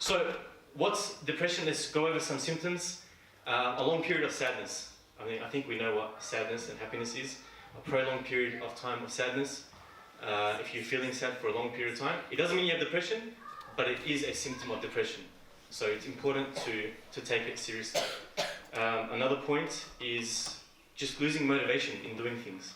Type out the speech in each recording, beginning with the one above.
So, what's depression? Let's go over some symptoms. A long period of sadness. I think we know what sadness and happiness is. A prolonged period of time of sadness. If you're feeling sad for a long period of time, it doesn't mean you have depression, but it is a symptom of depression. So it's important to take it seriously. Another point is just losing motivation in doing things.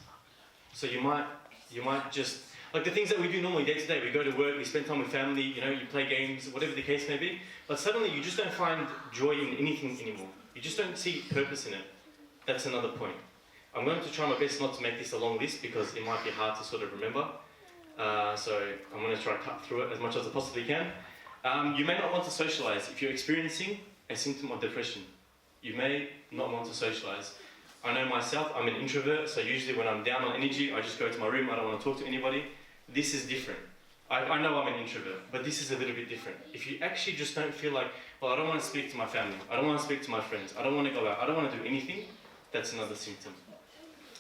So you might just, like the things that we do normally day to day, we go to work, we spend time with family, you play games, whatever the case may be, but suddenly you just don't find joy in anything anymore. You just don't see purpose in it. That's another point. I'm going to try my best not to make this a long list because it might be hard to sort of remember. So I'm going to try to cut through it as much as I possibly can. You may not want to socialize. If you're experiencing a symptom of depression, you may not want to socialize. I know myself, I'm an introvert, so usually when I'm down on energy, I just go to my room, I don't want to talk to anybody. This is different. I know I'm an introvert, but this is a little bit different. If you actually just don't feel like, well, I don't want to speak to my family, I don't want to speak to my friends, I don't want to go out, I don't want to do anything, that's another symptom.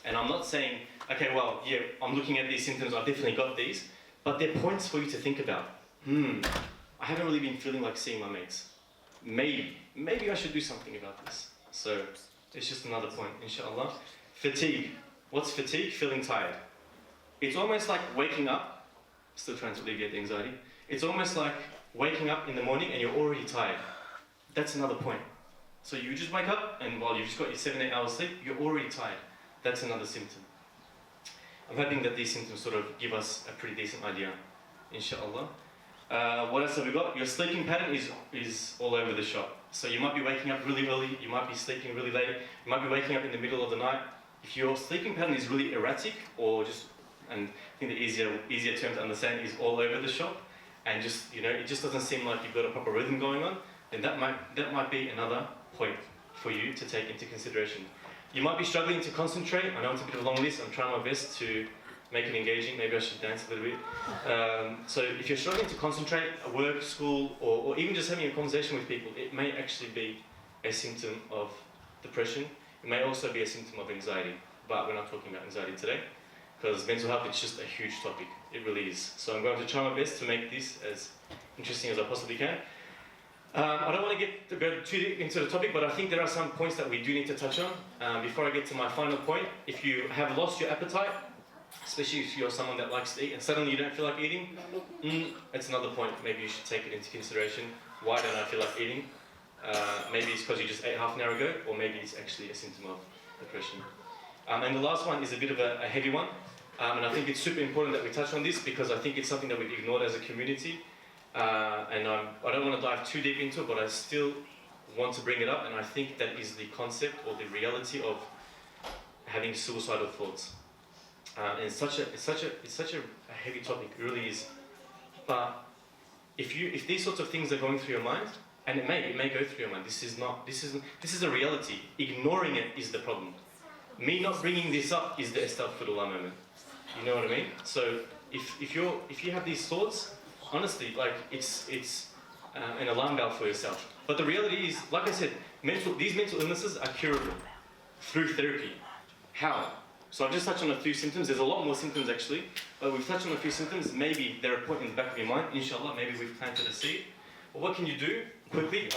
And I'm not saying, okay, well, yeah, I'm looking at these symptoms, I've definitely got these, but they're points for you to think about. I haven't really been feeling like seeing my mates. Maybe I should do something about this. So it's just another point, inshallah. Fatigue. What's fatigue? Feeling tired. It's almost like waking up, still trying to alleviate the anxiety. It's almost like waking up in the morning and you're already tired. That's another point. So you just wake up and while you've just got your 7-8 hours sleep, you're already tired. That's another symptom. I'm hoping that these symptoms sort of give us a pretty decent idea, inshallah. What else have we got? Your sleeping pattern is all over the shop. So you might be waking up really early, you might be sleeping really late, you might be waking up in the middle of the night. If your sleeping pattern is really erratic, or just, and I think the easier term to understand is all over the shop, and just, it just doesn't seem like you've got a proper rhythm going on, then that might be another point for you to take into consideration. You might be struggling to concentrate. I know it's a bit of a long list, I'm trying my best to make it engaging. Maybe I should dance a little bit. So if you're struggling to concentrate at work, school, or even just having a conversation with people, it may actually be a symptom of depression. It may also be a symptom of anxiety, but we're not talking about anxiety today, because mental health is just a huge topic. It really is. So I'm going to try my best to make this as interesting as I possibly can. I don't want to go too deep into the topic, but I think there are some points that we do need to touch on. Before I get to my final point, if you have lost your appetite, especially if you're someone that likes to eat and suddenly you don't feel like eating, it's another point. Maybe you should take it into consideration. Why don't I feel like eating? Maybe it's because you just ate half an hour ago, or maybe it's actually a symptom of depression. And the last one is a bit of a heavy one, and I think it's super important that we touch on this because I think it's something that we've ignored as a community. And I don't want to dive too deep into it, but I still want to bring it up, and I think that is the concept or the reality of having suicidal thoughts. And it's such a heavy topic, it really is. But if these sorts of things are going through your mind, and it may go through your mind, this is a reality. Ignoring it is the problem. Me not bringing this up is the astaghfirullah moment. You know what I mean? So if you have these thoughts, honestly, like it's an alarm bell for yourself. But the reality is, like I said, these mental illnesses are curable through therapy. How? So I've just touched on a few symptoms. There's a lot more symptoms actually, but we've touched on a few symptoms. Maybe they're a point in the back of your mind. Inshallah, maybe we've planted a seed. But what can you do quickly?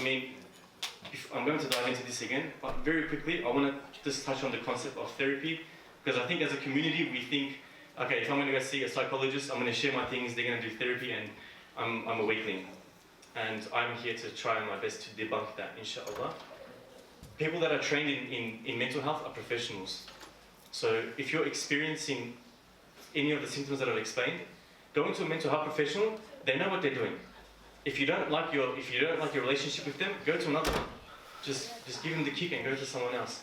I'm going to dive into this again, but very quickly, I want to just touch on the concept of therapy, because I think as a community we think, okay, if I'm going to go see a psychologist, I'm going to share my things, they're going to do therapy, and I'm a weakling. And I'm here to try my best to debunk that, inshallah. People that are trained in mental health are professionals. So if you're experiencing any of the symptoms that I've explained, go to a mental health professional, they know what they're doing. If you don't like your relationship with them, go to another one. Just give them the kick and go to someone else.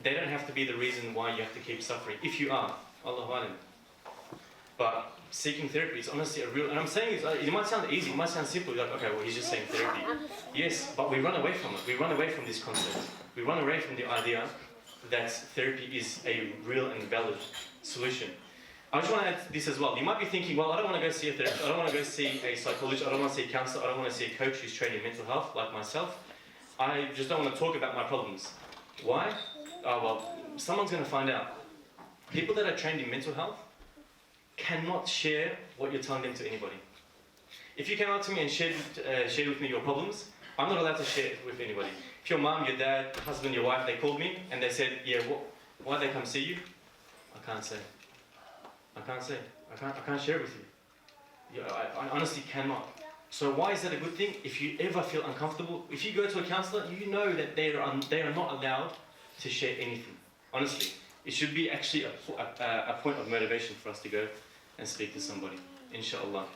They don't have to be the reason why you have to keep suffering. If you are, Allahu Alam. But seeking therapy is honestly a real, and I'm saying it might sound easy, it might sound simple, like, okay, well, he's just saying therapy. Yes, but we run away from it. We run away from this concept. We run away from the idea that therapy is a real and valid solution. I just want to add this as well. You might be thinking, well, I don't want to go see a therapist, I don't want to go see a psychologist, I don't want to see a counsellor, I don't want to see a coach who's trained in mental health, like myself. I just don't want to talk about my problems. Why? Oh, well, someone's going to find out. People that are trained in mental health cannot share what you're telling them to anybody. If you came out to me and shared with me your problems, I'm not allowed to share it with anybody. If your mom, your dad, husband, your wife, they called me and they said, yeah, why'd they come see you? I can't say. I can't share it with you. Yeah, I honestly cannot. So why is that a good thing? If you ever feel uncomfortable, if you go to a counsellor, you know that they are not allowed to share anything. Honestly, it should be actually a point of motivation for us to go and speak to somebody. Inshallah.